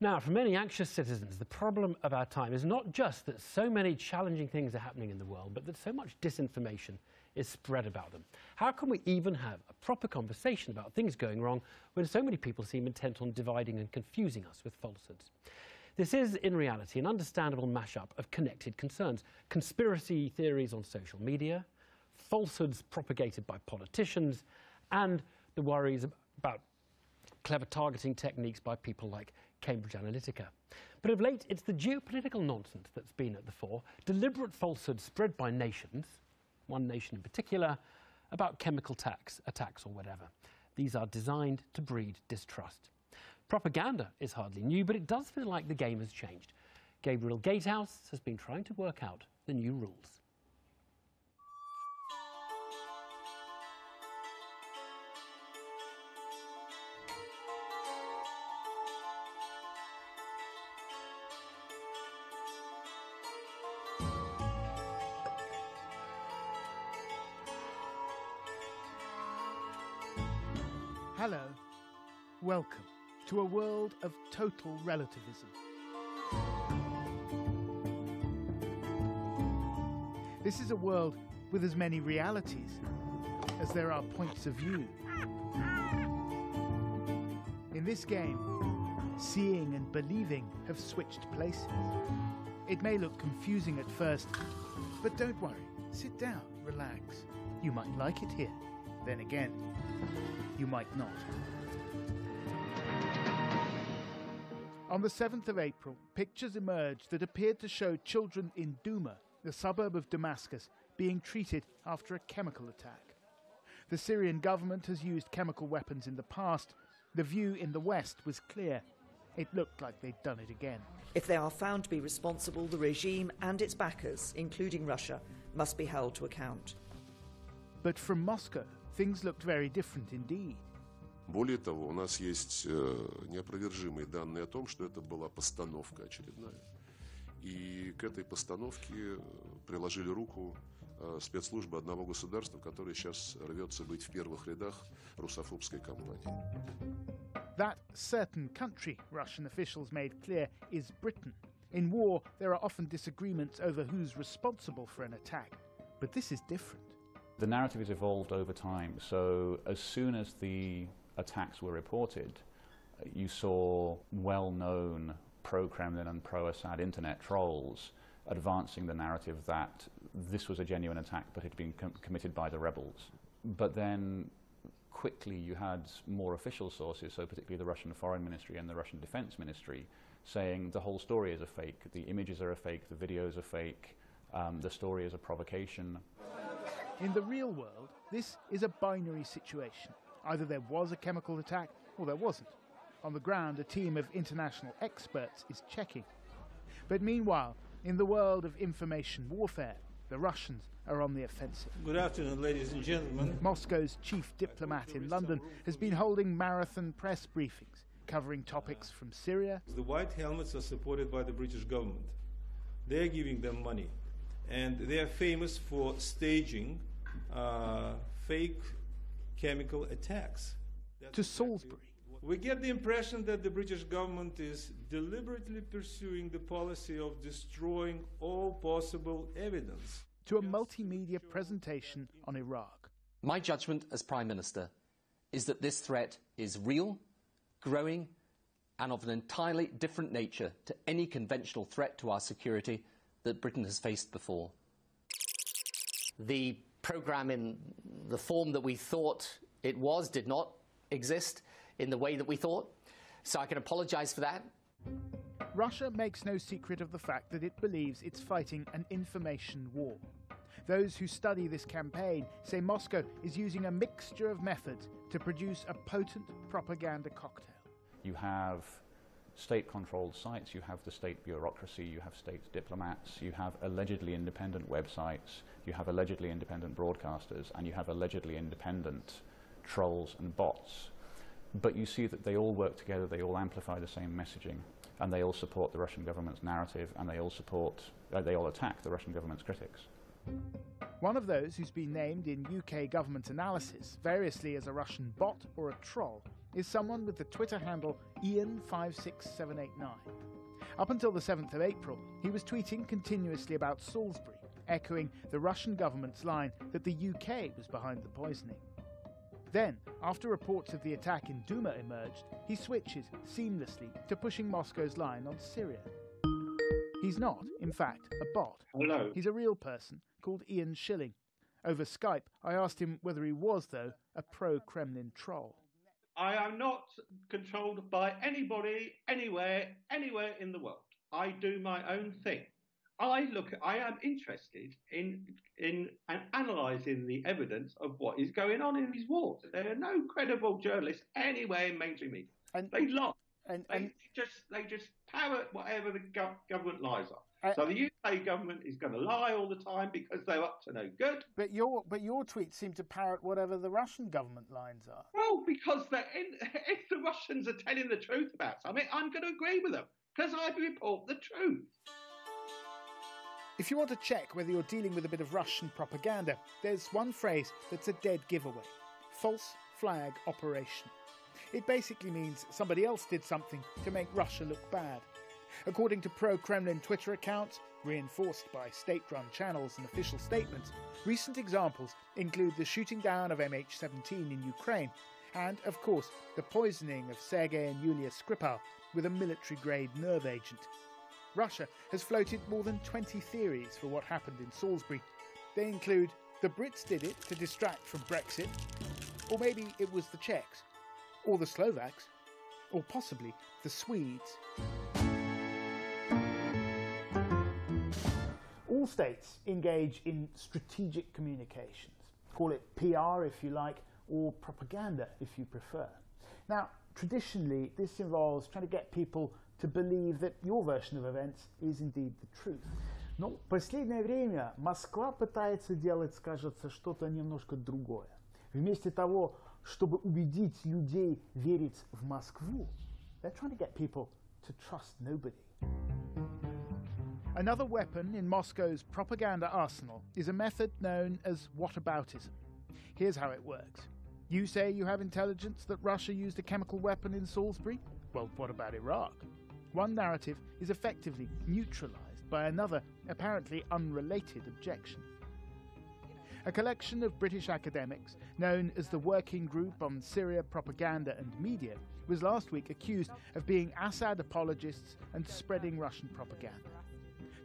Now, for many anxious citizens, the problem of our time is not just that so many challenging things are happening in the world, but that so much disinformation is spread about them. How can we even have a proper conversation about things going wrong when so many people seem intent on dividing and confusing us with falsehoods? This is, in reality, an understandable mashup of connected concerns: conspiracy theories on social media, falsehoods propagated by politicians, and the worries about clever targeting techniques by people like Cambridge Analytica. But of late, it's the geopolitical nonsense that's been at the fore, deliberate falsehoods spread by nations, one nation in particular, about chemical attacks or whatever. These are designed to breed distrust. Propaganda is hardly new, but it does feel like the game has changed. Gabriel Gatehouse has been trying to work out the new rules. Hello, welcome to a world of total relativism. This is a world with as many realities as there are points of view. In this game, seeing and believing have switched places. It may look confusing at first, but don't worry, sit down, relax. You might like it here. Then again, you might not. On the 7th of April, pictures emerged that appeared to show children in Douma, the suburb of Damascus, being treated after a chemical attack. The Syrian government has used chemical weapons in the past. The view in the West was clear. It looked like they'd done it again. If they are found to be responsible, the regime and its backers, including Russia, must be held to account. But from Moscow, things looked very different indeed. Более того, у нас есть неопровержимые данные о том, что это была постановка очередная. И к этой постановке приложили руку спецслужбы одного государства, которое сейчас рвется быть в первых рядах руссофобской кампании. That certain country, Russian officials made clear, is Britain. In war, there are often disagreements over who's responsible for an attack. But this is different. The narrative has evolved over time, so as soon as the attacks were reported, you saw well-known pro-Kremlin and pro-Assad internet trolls advancing the narrative that this was a genuine attack but had been committed by the rebels. But then quickly you had more official sources, so particularly the Russian Foreign Ministry and the Russian Defense Ministry, saying the whole story is a fake, the images are a fake, the videos are fake, the story is a provocation. In the real world, this is a binary situation. Either there was a chemical attack or there wasn't. On the ground, a team of international experts is checking. But meanwhile, in the world of information warfare, the Russians are on the offensive. Good afternoon, ladies and gentlemen. Moscow's chief diplomat in London has been holding marathon press briefings, covering topics from Syria. The white helmets are supported by the British government. They are giving them money. And they are famous for staging fake chemical attacks. To Salisbury. We get the impression that the British government is deliberately pursuing the policy of destroying all possible evidence. To a multimedia presentation on Iraq. My judgment as Prime Minister is that this threat is real, growing, and of an entirely different nature to any conventional threat to our security that Britain has faced before. The programme in the form that we thought it was did not exist in the way that we thought, so I can apologise for that. Russia makes no secret of the fact that it believes it's fighting an information war. Those who study this campaign say Moscow is using a mixture of methods to produce a potent propaganda cocktail. You have state-controlled sites, you have the state bureaucracy, you have state diplomats, you have allegedly independent websites, you have allegedly independent broadcasters, and you have allegedly independent trolls and bots. But you see that they all work together, they all amplify the same messaging, and they all support the Russian government's narrative, and they all attack the Russian government's critics. One of those who's been named in UK government analysis, variously as a Russian bot or a troll, is someone with the Twitter handle Ian56789. Up until the 7th of April, he was tweeting continuously about Salisbury, echoing the Russian government's line that the UK was behind the poisoning. Then, after reports of the attack in Duma emerged, he switches seamlessly to pushing Moscow's line on Syria. He's not, in fact, a bot. Hello. He's a real person called Ian Schilling. Over Skype, I asked him whether he was, though, a pro-Kremlin troll. I am not controlled by anybody, anywhere in the world. I do my own thing. I am interested in analysing the evidence of what is going on in these wars. There are no credible journalists anywhere in mainstream media. They lie. They just parrot whatever the government lies on. So the UK government is going to lie all the time because they're up to no good. But your tweets seem to parrot whatever the Russian government lines are. Well, because if the Russians are telling the truth about something, I'm going to agree with them because I report the truth. If you want to check whether you're dealing with a bit of Russian propaganda, there's one phrase that's a dead giveaway: false flag operation. It basically means somebody else did something to make Russia look bad. According to pro-Kremlin Twitter accounts, reinforced by state-run channels and official statements, recent examples include the shooting down of MH17 in Ukraine and, of course, the poisoning of Sergei and Yulia Skripal with a military-grade nerve agent. Russia has floated more than 20 theories for what happened in Salisbury. They include the Brits did it to distract from Brexit, or maybe it was the Czechs, or the Slovaks, or possibly the Swedes. All states engage in strategic communications. Call it PR if you like, or propaganda if you prefer. Now, traditionally, this involves trying to get people to believe that your version of events is indeed the truth. Но в последнее время Москва пытается делать, кажется, что-то немножко другое. Вместо того, чтобы убедить людей верить в Москву, they're trying to get people to trust nobody. Another weapon in Moscow's propaganda arsenal is a method known as whataboutism. Here's how it works. You say you have intelligence that Russia used a chemical weapon in Salisbury? Well, what about Iraq? One narrative is effectively neutralised by another, apparently unrelated objection. A collection of British academics, known as the Working Group on Syria Propaganda and Media, was last week accused of being Assad apologists and spreading Russian propaganda.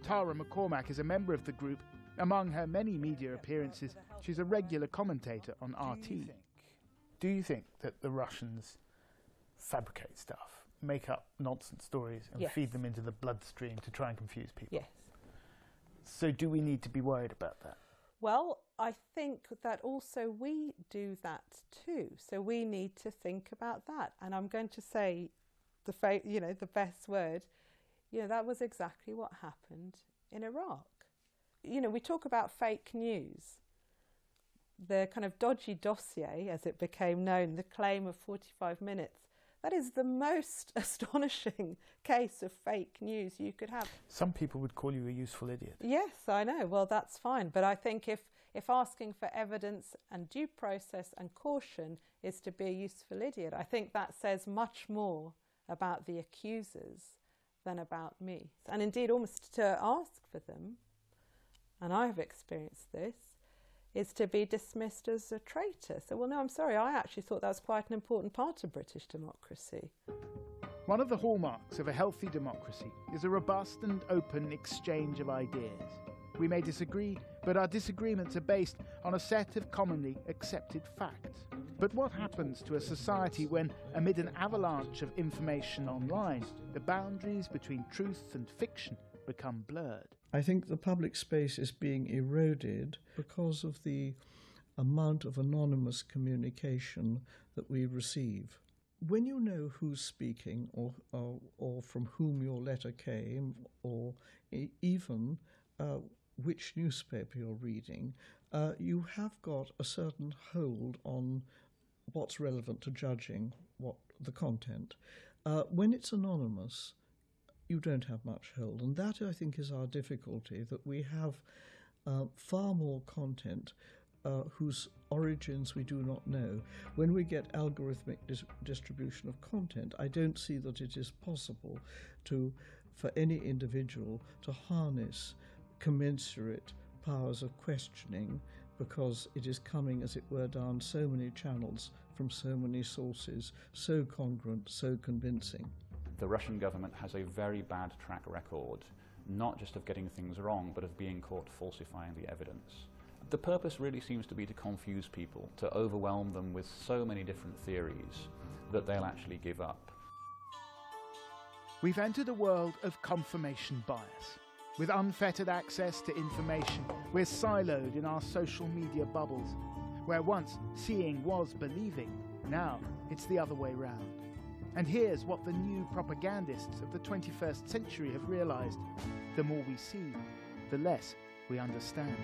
Tara McCormack is a member of the group. Among her many media appearances, she's a regular commentator on RT. Do you think that the Russians fabricate stuff, make up nonsense stories and feed them into the bloodstream to try and confuse people? Yes. So do we need to be worried about that? Well, I think that also we do that too. So we need to think about that. And I'm going to say the best word. That was exactly what happened in Iraq. We talk about fake news. The kind of dodgy dossier, as it became known, the claim of 45 minutes, that is the most astonishing case of fake news you could have. Some people would call you a useful idiot. Yes, I know. Well, that's fine. But I think if asking for evidence and due process and caution is to be a useful idiot, I think that says much more about the accusers than about me. And indeed, almost to ask for them, and I have experienced this, is to be dismissed as a traitor. So, well, no, I'm sorry, I actually thought that was quite an important part of British democracy. One of the hallmarks of a healthy democracy is a robust and open exchange of ideas. We may disagree, but our disagreements are based on a set of commonly accepted facts. But what happens to a society when, amid an avalanche of information online, the boundaries between truth and fiction become blurred? I think the public space is being eroded because of the amount of anonymous communication that we receive. When you know who's speaking or from whom your letter came, or even which newspaper you're reading, you have got a certain hold on what's relevant to judging what the content. When it's anonymous, you don't have much hold, and that, I think, is our difficulty, that we have far more content whose origins we do not know. When we get algorithmic distribution of content, I don't see that it is possible for any individual to harness commensurate powers of questioning, because it is coming, as it were, down so many channels from so many sources, so congruent, so convincing. The Russian government has a very bad track record, not just of getting things wrong, but of being caught falsifying the evidence. The purpose really seems to be to confuse people, to overwhelm them with so many different theories that they'll actually give up. We've entered a world of confirmation bias. With unfettered access to information, we're siloed in our social media bubbles. Where once seeing was believing, now it's the other way round. And here's what the new propagandists of the 21st century have realized: the more we see, the less we understand.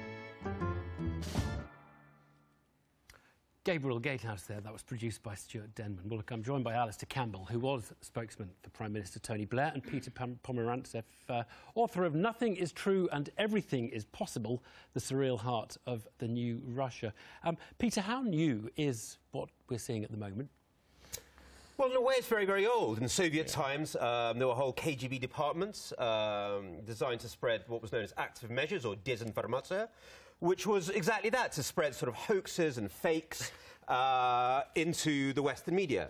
Gabriel Gatehouse there, that was produced by Stuart Denman. Well, look, I'm joined by Alistair Campbell, who was spokesman for Prime Minister Tony Blair, and Peter Pomerantsev, author of Nothing is True and Everything is Possible, The Surreal Heart of the New Russia. Peter, how new is what we're seeing at the moment? Well, in a way, it's very, very old. In Soviet times, there were whole KGB departments designed to spread what was known as active measures, or desinformация, which was exactly that, to spread sort of hoaxes and fakes into the Western media.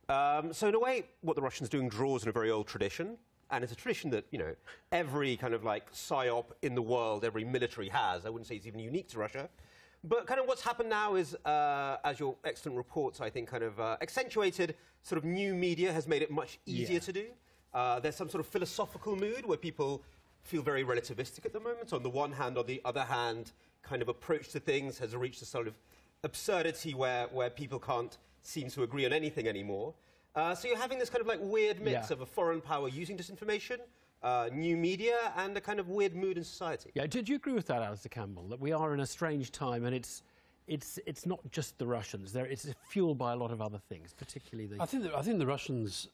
So in a way, what the Russians are doing draws on a very old tradition, and it's a tradition that, you know, every kind of like psyop in the world, every military has. I wouldn't say it's even unique to Russia. But kind of what's happened now is, as your excellent reports, I think, kind of accentuated, sort of new media has made it much easier to do. There's some sort of philosophical mood where people feel very relativistic at the moment. On the one hand, on the other hand, kind of approach to things has reached a sort of absurdity where people can't seem to agree on anything anymore. So you're having this kind of like weird mix of a foreign power using disinformation, new media, and a kind of weird mood in society. Yeah, did you agree with that, Alistair Campbell, that we are in a strange time, and it's not just the Russians? It's fueled by a lot of other things, particularly the... I think the Russians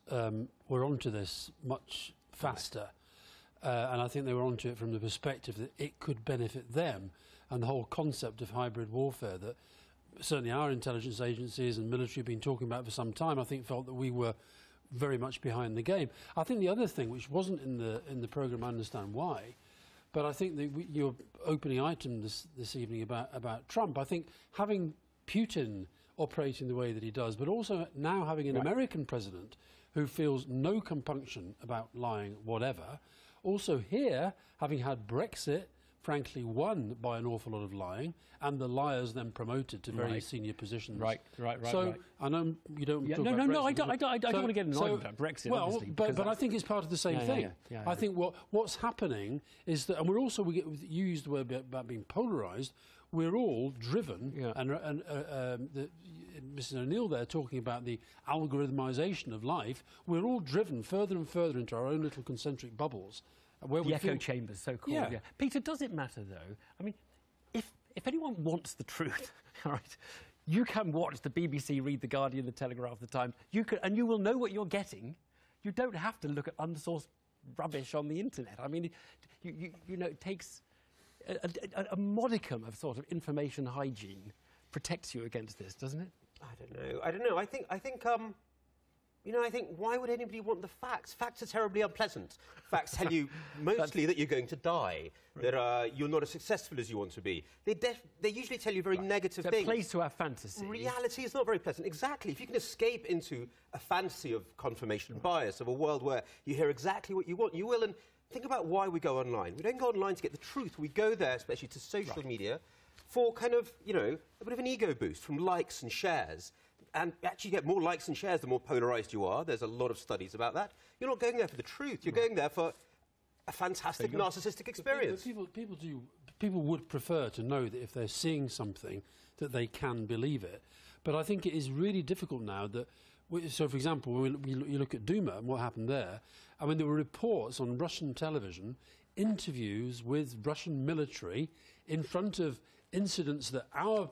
were onto this much faster, and I think they were onto it from the perspective that it could benefit them, and the whole concept of hybrid warfare that certainly our intelligence agencies and military have been talking about for some time, I think felt that we were very much behind the game. I think the other thing, which wasn't in the programme, I understand why, but I think your opening item this evening about Trump, I think having Putin operating the way that he does, but also now having an American president who feels no compunction about lying whatever, also here, having had Brexit frankly won by an awful lot of lying, and the liars then promoted to very senior positions. Right. So I know you don't. Yeah, talk no, about no, Brexit, I don't want to get annoyed about Brexit. Well, obviously, but I think it's part of the same thing. I think what's happening is that, and you used the word about being polarised. We're all driven, and Mrs. O'Neill there talking about the algorithmisation of life. We're all driven further and further into our own little concentric bubbles. Where the echo chambers, so-called. Yeah. Peter, does it matter, though? I mean, if anyone wants the truth, all right, you can watch the BBC, read The Guardian, The Telegraph, The Times, and you will know what you're getting. You don't have to look at unsourced rubbish on the internet. I mean, you know, it takes a modicum of sort of information hygiene protects you against this, doesn't it? I don't know. I think you know, I think, why would anybody want the facts? Facts are terribly unpleasant. Facts tell you mostly that you're going to die, that you're not as successful as you want to be. They usually tell you very negative things. It plays to our fantasy. Reality is not very pleasant. Exactly. If you can escape into a fantasy of confirmation bias, of a world where you hear exactly what you want, you will. And think about why we go online. We don't go online to get the truth. We go there, especially to social media, for kind of, you know, a bit of an ego boost from likes and shares. And actually you get more likes and shares the more polarised you are. There's a lot of studies about that. You're not going there for the truth. You're going there for a fantastic narcissistic experience. People would prefer to know that if they're seeing something that they can believe it. But I think it is really difficult now that... So, for example, when you look at Duma and what happened there, I mean, there were reports on Russian television, interviews with Russian military in front of incidents that our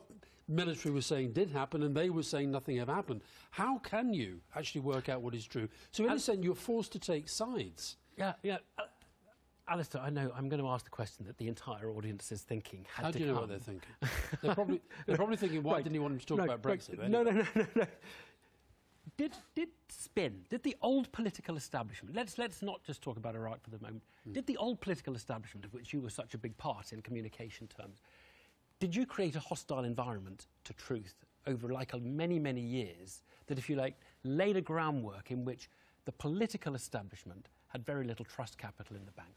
military was saying did happen, and they were saying nothing ever happened. How can you actually work out what is true? So in a sense, you're forced to take sides. Yeah. Alistair, I know I'm going to ask the question that the entire audience is thinking. How do you know what they're thinking? they're probably thinking, why didn't he want him to talk about Brexit? Anyway. No. Did the old political establishment, let's not just talk about Iraq for the moment, did the old political establishment, of which you were such a big part in communication terms, did you create a hostile environment to truth over many, many years that, if you like, laid a groundwork in which the political establishment had very little trust capital in the bank?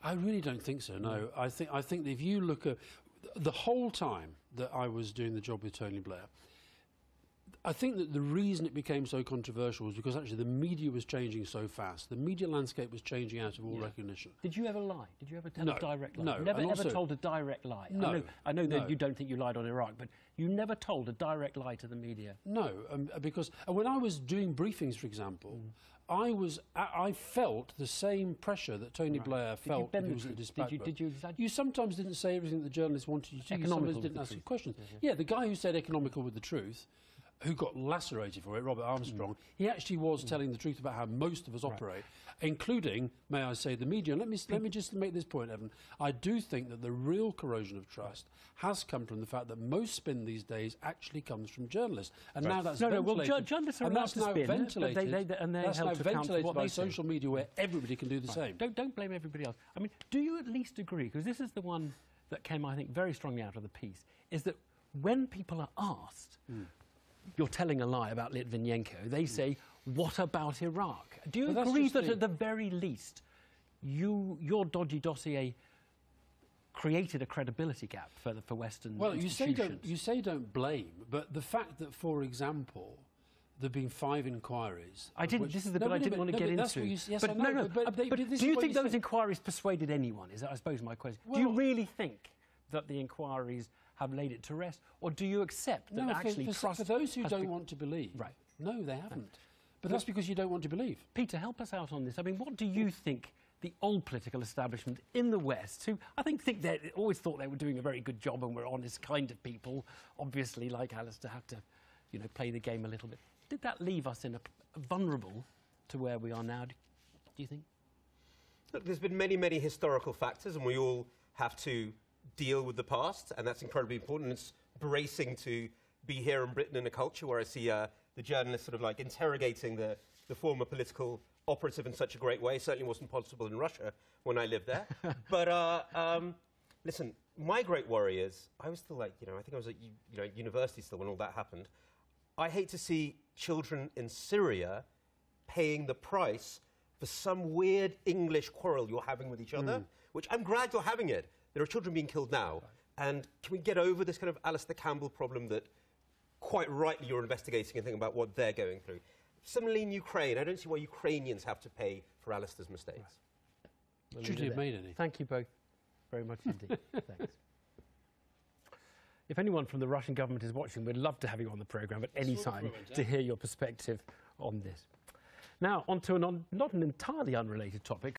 I really don't think so, no. I think that if you look at the whole time that I was doing the job with Tony Blair, I think that the reason it became so controversial was because actually the media was changing so fast. The media landscape was changing out of all recognition. Did you ever lie? Did you ever tell a direct lie? No. Never ever told a direct lie? No. I know that you don't think you lied on Iraq, but you never told a direct lie to the media? No, because when I was doing briefings, for example, I felt the same pressure that Tony Blair felt when he was at the dispatch. You sometimes didn't say everything the journalists wanted you to. You sometimes didn't ask questions. Yeah, the guy who said economical with the truth, who got lacerated for it, Robert Armstrong, he actually was telling the truth about how most of us operate, including, may I say, the media. And let me just make this point, Evan. I do think that the real corrosion of trust has come from the fact that most spin these days actually comes from journalists. And now that's ventilated. Well, journalists are allowed to spin, ventilated, and they're that's held now to account ventilated for what by they say. social media where everybody can do the same. Don't blame everybody else. I mean, do you at least agree, because this is the one that came, I think, very strongly out of the piece, is that when people are asked, you're telling a lie about Litvinenko, they say, what about Iraq? Do you agree that at the very least your dodgy dossier created a credibility gap for Western institutions? Well, you say don't blame, but the fact that, for example, there have been 5 inquiries. This is the bit I didn't want to get into. But do you think those inquiries persuaded anyone? Is that, I suppose, my question? Do you really think that the inquiries have laid it to rest, or do you accept that actually trust... For those who don't want to believe, no, they haven't. But that's because you don't want to believe. Peter, help us out on this. I mean, what do you think the old political establishment in the West, who I think they always thought they were doing a very good job and were honest kind of people, obviously, like Alistair, have to, play the game a little bit. Did that leave us in a vulnerable to where we are now, do you think? Look, there's been many, many historical factors, and we all have to deal with the past, and that's incredibly important. It's bracing to be here in Britain in a culture where I see the journalists sort of like interrogating the former political operative in such a great way. Certainly wasn't possible in Russia when I lived there. But listen, my great worry is, I was still like, I think I was at university still when all that happened. I hate to see children in Syria paying the price for some weird English quarrel you're having with each other, which I'm glad you're having it. There are children being killed now. And can we get over this kind of Alistair Campbell problem that quite rightly you're investigating and thinking about what they're going through? Similarly in Ukraine, I don't see why Ukrainians have to pay for Alistair's mistakes. Should you have made any? Thank you both very much indeed. Thanks. If anyone from the Russian government is watching, we'd love to have you on the programme at any time to hear your perspective on this. Now, on to not an entirely unrelated topic.